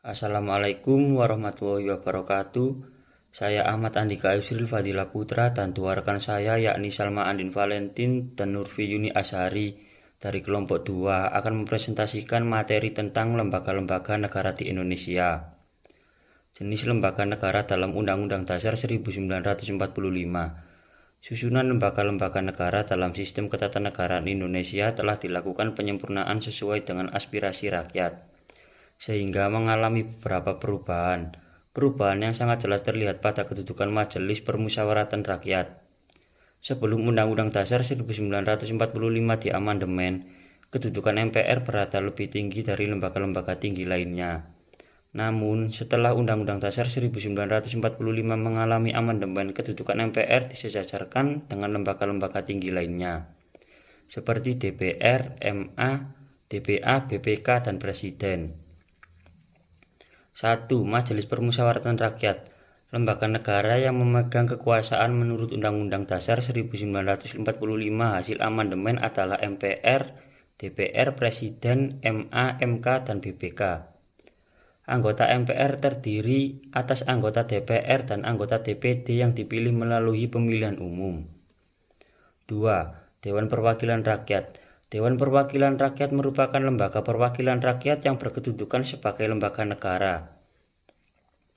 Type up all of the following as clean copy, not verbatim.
Assalamualaikum warahmatullahi wabarakatuh. Saya Ahmad Andika Yusril Fadilah Putra dan dua rekan saya yakni Salma Andin Valentin dan Nurfi Yuni Ashari dari kelompok 2 akan mempresentasikan materi tentang lembaga-lembaga negara di Indonesia. Jenis lembaga negara dalam Undang-Undang Dasar 1945. Susunan lembaga-lembaga negara dalam sistem ketatanegaraan Indonesia telah dilakukan penyempurnaan sesuai dengan aspirasi rakyat, sehingga mengalami beberapa perubahan. Perubahan yang sangat jelas terlihat pada kedudukan Majelis Permusyawaratan Rakyat. Sebelum Undang-Undang Dasar 1945 diamandemen, kedudukan MPR berada lebih tinggi dari lembaga-lembaga tinggi lainnya. Namun, setelah Undang-Undang Dasar 1945 mengalami amandemen, kedudukan MPR disejajarkan dengan lembaga-lembaga tinggi lainnya, seperti DPR, MA, DPA, BPK, dan Presiden. 1. Majelis Permusyawaratan Rakyat, lembaga negara yang memegang kekuasaan menurut Undang-Undang Dasar 1945 hasil amandemen adalah MPR, DPR, Presiden, MA, MK, dan BPK. Anggota MPR terdiri atas anggota DPR dan anggota DPD yang dipilih melalui pemilihan umum. 2. Dewan Perwakilan Rakyat. Dewan Perwakilan Rakyat merupakan lembaga perwakilan rakyat yang berkedudukan sebagai lembaga negara.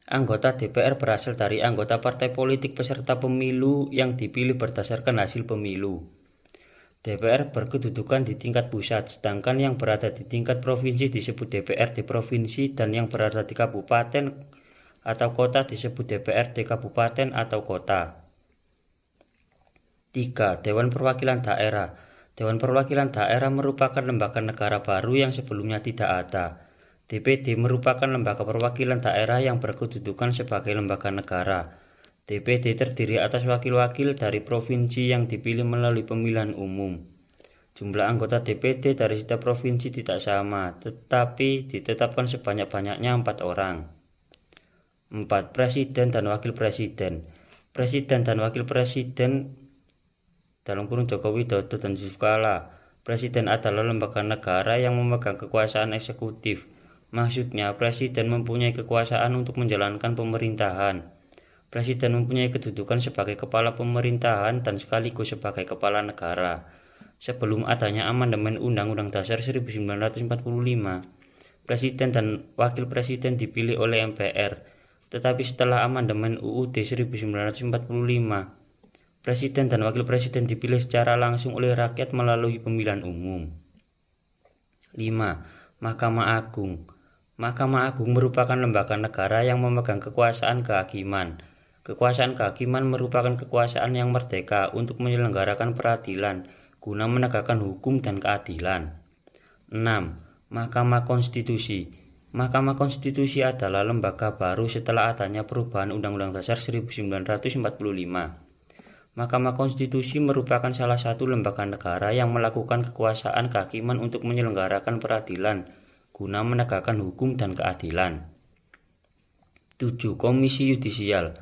Anggota DPR berasal dari anggota partai politik peserta pemilu yang dipilih berdasarkan hasil pemilu. DPR berkedudukan di tingkat pusat, sedangkan yang berada di tingkat provinsi disebut DPRD provinsi dan yang berada di kabupaten atau kota disebut DPRD kabupaten atau kota. 3. Dewan Perwakilan Daerah. Dewan Perwakilan Daerah merupakan lembaga negara baru yang sebelumnya tidak ada. DPD merupakan lembaga perwakilan daerah yang berkedudukan sebagai lembaga negara. DPD terdiri atas wakil-wakil dari provinsi yang dipilih melalui pemilihan umum. Jumlah anggota DPD dari setiap provinsi tidak sama, tetapi ditetapkan sebanyak-banyaknya 4 orang. 4. Presiden dan Wakil Presiden. Presiden dan Wakil Presiden dalam kurung Joko Widodo dan Yusuf Kala. Presiden adalah lembaga negara yang memegang kekuasaan eksekutif. Maksudnya, Presiden mempunyai kekuasaan untuk menjalankan pemerintahan. Presiden mempunyai kedudukan sebagai kepala pemerintahan dan sekaligus sebagai kepala negara. Sebelum adanya amandemen Undang-Undang Dasar 1945, Presiden dan Wakil Presiden dipilih oleh MPR. Tetapi setelah amandemen UUD 1945, Presiden dan Wakil Presiden dipilih secara langsung oleh rakyat melalui pemilihan umum. 5. Mahkamah Agung. Mahkamah Agung merupakan lembaga negara yang memegang kekuasaan kehakiman. Kekuasaan kehakiman merupakan kekuasaan yang merdeka untuk menyelenggarakan peradilan guna menegakkan hukum dan keadilan. 6. Mahkamah Konstitusi. Mahkamah Konstitusi adalah lembaga baru setelah adanya perubahan Undang-Undang Dasar 1945. Mahkamah Konstitusi merupakan salah satu lembaga negara yang melakukan kekuasaan kehakiman untuk menyelenggarakan peradilan guna menegakkan hukum dan keadilan. 7. Komisi Yudisial.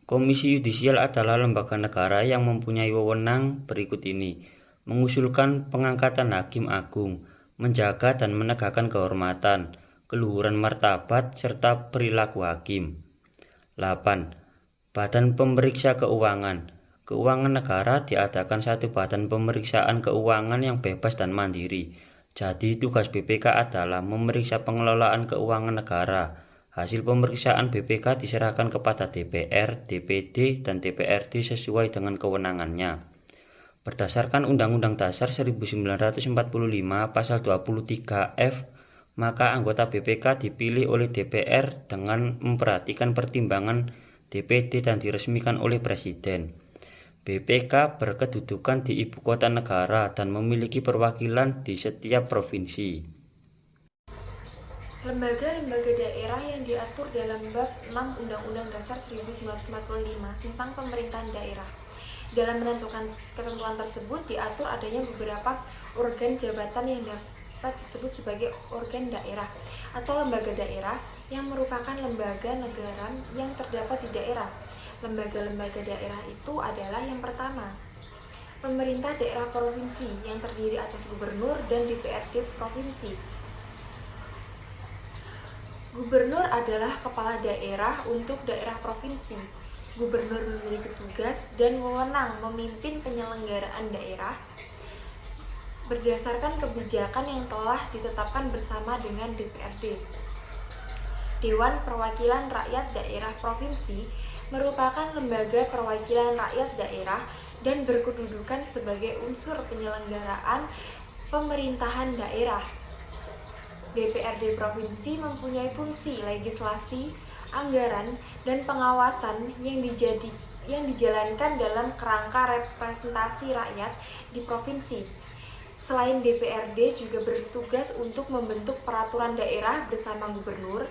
Komisi Yudisial adalah lembaga negara yang mempunyai wewenang berikut ini: mengusulkan pengangkatan hakim agung, menjaga dan menegakkan kehormatan, keluhuran martabat, serta perilaku hakim. 8. Badan Pemeriksa Keuangan. Keuangan negara diadakan satu badan pemeriksaan keuangan yang bebas dan mandiri. Jadi tugas BPK adalah memeriksa pengelolaan keuangan negara. Hasil pemeriksaan BPK diserahkan kepada DPR, DPD, dan DPRD sesuai dengan kewenangannya. Berdasarkan Undang-Undang Dasar 1945 Pasal 23F, maka anggota BPK dipilih oleh DPR dengan memperhatikan pertimbangan DPD dan diresmikan oleh Presiden. BPK berkedudukan di ibu kota negara dan memiliki perwakilan di setiap provinsi. Lembaga-lembaga daerah yang diatur dalam Bab 6 Undang-Undang Dasar 1945 tentang pemerintahan daerah. Dalam menentukan ketentuan tersebut diatur adanya beberapa organ jabatan yang dapat disebut sebagai organ daerah atau lembaga daerah yang merupakan lembaga negara yang terdapat di daerah. Lembaga-lembaga daerah itu adalah yang pertama, pemerintah daerah provinsi yang terdiri atas gubernur dan DPRD provinsi. Gubernur adalah kepala daerah untuk daerah provinsi. Gubernur memiliki tugas dan wewenang memimpin penyelenggaraan daerah berdasarkan kebijakan yang telah ditetapkan bersama dengan DPRD. Dewan Perwakilan Rakyat Daerah Provinsi merupakan lembaga perwakilan rakyat daerah dan berkedudukan sebagai unsur penyelenggaraan pemerintahan daerah. DPRD Provinsi mempunyai fungsi legislasi, anggaran, dan pengawasan yang dijalankan dalam kerangka representasi rakyat di provinsi. Selain DPRD juga bertugas untuk membentuk peraturan daerah bersama gubernur,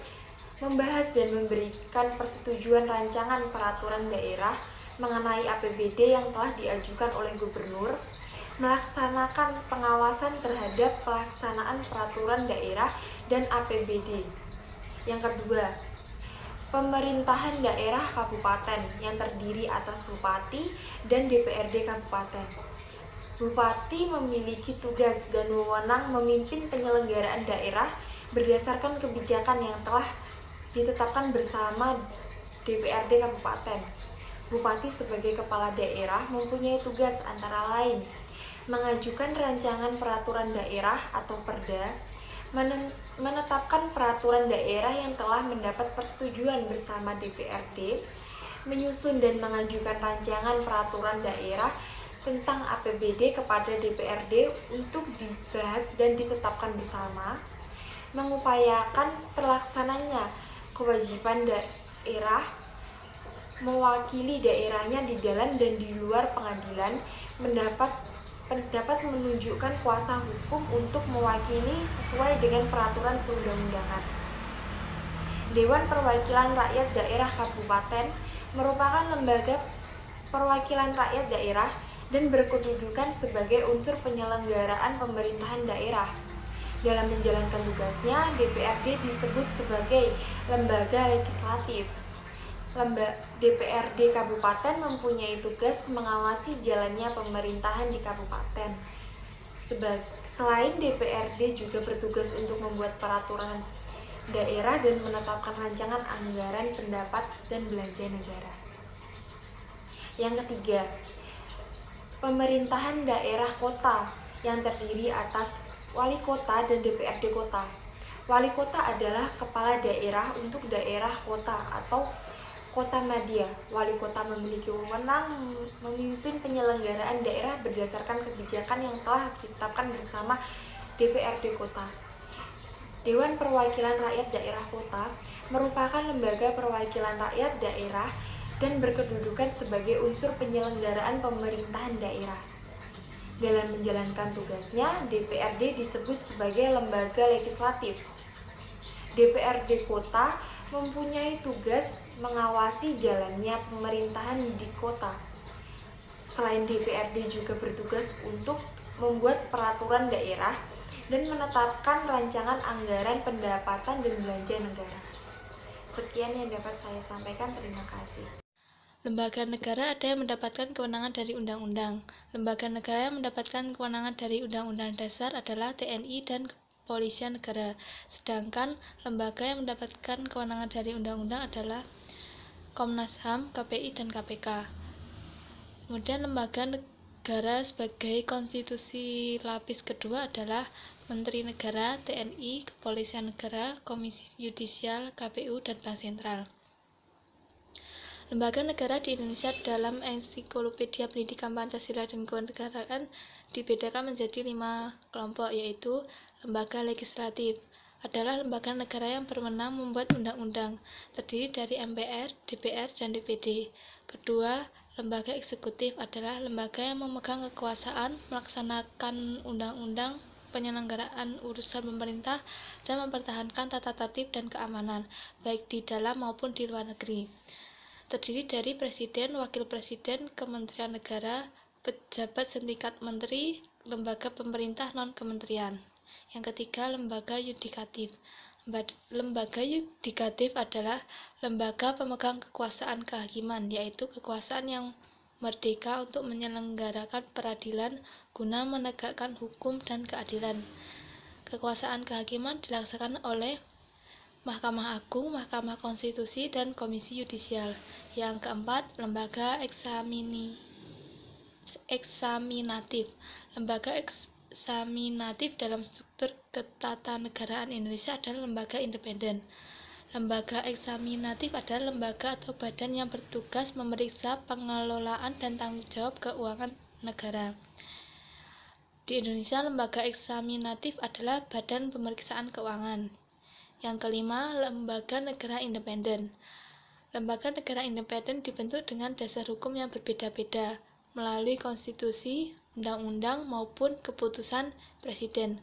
membahas dan memberikan persetujuan rancangan peraturan daerah mengenai APBD yang telah diajukan oleh gubernur, melaksanakan pengawasan terhadap pelaksanaan peraturan daerah dan APBD. Yang kedua, pemerintahan daerah kabupaten yang terdiri atas bupati dan DPRD kabupaten. Bupati memiliki tugas dan wewenang memimpin penyelenggaraan daerah berdasarkan kebijakan yang telah ditetapkan bersama DPRD kabupaten. Bupati sebagai kepala daerah mempunyai tugas antara lain mengajukan rancangan peraturan daerah atau Perda, menetapkan peraturan daerah yang telah mendapat persetujuan bersama DPRD, menyusun dan mengajukan rancangan peraturan daerah tentang APBD kepada DPRD untuk dibahas dan ditetapkan bersama, mengupayakan terlaksananya kewajiban daerah mewakili daerahnya di dalam dan di luar pengadilan, dapat menunjukkan kuasa hukum untuk mewakili sesuai dengan peraturan perundang-undangan. Dewan Perwakilan Rakyat Daerah Kabupaten merupakan lembaga perwakilan rakyat daerah dan berkedudukan sebagai unsur penyelenggaraan pemerintahan daerah. Dalam menjalankan tugasnya, DPRD disebut sebagai lembaga legislatif. DPRD Kabupaten mempunyai tugas mengawasi jalannya pemerintahan di kabupaten. Selain DPRD juga bertugas untuk membuat peraturan daerah dan menetapkan rancangan anggaran pendapat dan belanja negara. Yang ketiga, pemerintahan daerah kota yang terdiri atas wali kota dan DPRD kota. Wali kota adalah kepala daerah untuk daerah kota atau kota madya. Wali kota memiliki wewenang memimpin penyelenggaraan daerah berdasarkan kebijakan yang telah ditetapkan bersama DPRD kota. Dewan Perwakilan Rakyat Daerah Kota merupakan lembaga perwakilan rakyat daerah dan berkedudukan sebagai unsur penyelenggaraan pemerintahan daerah. Dalam menjalankan tugasnya, DPRD disebut sebagai lembaga legislatif. DPRD kota mempunyai tugas mengawasi jalannya pemerintahan di kota. Selain DPRD juga bertugas untuk membuat peraturan daerah dan menetapkan rancangan anggaran pendapatan dan belanja negara. Sekian yang dapat saya sampaikan, terima kasih. Lembaga negara ada yang mendapatkan kewenangan dari undang-undang. Lembaga negara yang mendapatkan kewenangan dari Undang-Undang Dasar adalah TNI dan Kepolisian Negara. Sedangkan lembaga yang mendapatkan kewenangan dari undang-undang adalah Komnas HAM, KPI, dan KPK. Kemudian lembaga negara sebagai konstitusi lapis kedua adalah Menteri Negara, TNI, Kepolisian Negara, Komisi Yudisial, KPU, dan Bank Sentral. Lembaga negara di Indonesia dalam Ensiklopedia Pendidikan Pancasila dan Kewarganegaraan dibedakan menjadi 5 kelompok, yaitu lembaga legislatif adalah lembaga negara yang berwenang membuat undang-undang, terdiri dari MPR, DPR, dan DPD. Kedua, lembaga eksekutif adalah lembaga yang memegang kekuasaan melaksanakan undang-undang, penyelenggaraan urusan pemerintah, dan mempertahankan tata tertib dan keamanan, baik di dalam maupun di luar negeri. Terdiri dari presiden, wakil presiden, kementerian negara, pejabat setingkat menteri, lembaga pemerintah non-kementerian. Yang ketiga, lembaga yudikatif. Lembaga yudikatif adalah lembaga pemegang kekuasaan kehakiman, yaitu kekuasaan yang merdeka untuk menyelenggarakan peradilan guna menegakkan hukum dan keadilan. Kekuasaan kehakiman dilaksanakan oleh Mahkamah Agung, Mahkamah Konstitusi, dan Komisi Yudisial. Yang keempat, lembaga eksaminatif. Lembaga eksaminatif dalam struktur ketatanegaraan Indonesia adalah lembaga independen. Lembaga eksaminatif adalah lembaga atau badan yang bertugas memeriksa pengelolaan dan tanggung jawab keuangan negara. Di Indonesia, lembaga eksaminatif adalah badan pemeriksaan keuangan. Yang kelima, lembaga negara independen. Lembaga negara independen dibentuk dengan dasar hukum yang berbeda-beda, melalui konstitusi, undang-undang, maupun keputusan presiden.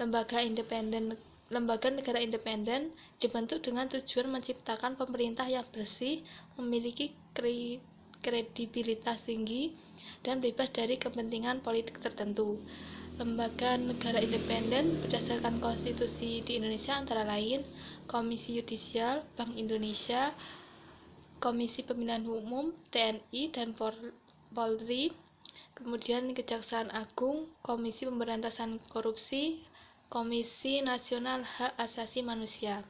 Lembaga negara independen dibentuk dengan tujuan menciptakan pemerintah yang bersih, memiliki kredibilitas tinggi, dan bebas dari kepentingan politik tertentu. Lembaga negara independen berdasarkan konstitusi di Indonesia antara lain Komisi Yudisial, Bank Indonesia, Komisi Pemilihan Umum, TNI dan Polri, kemudian Kejaksaan Agung, Komisi Pemberantasan Korupsi, Komisi Nasional Hak Asasi Manusia.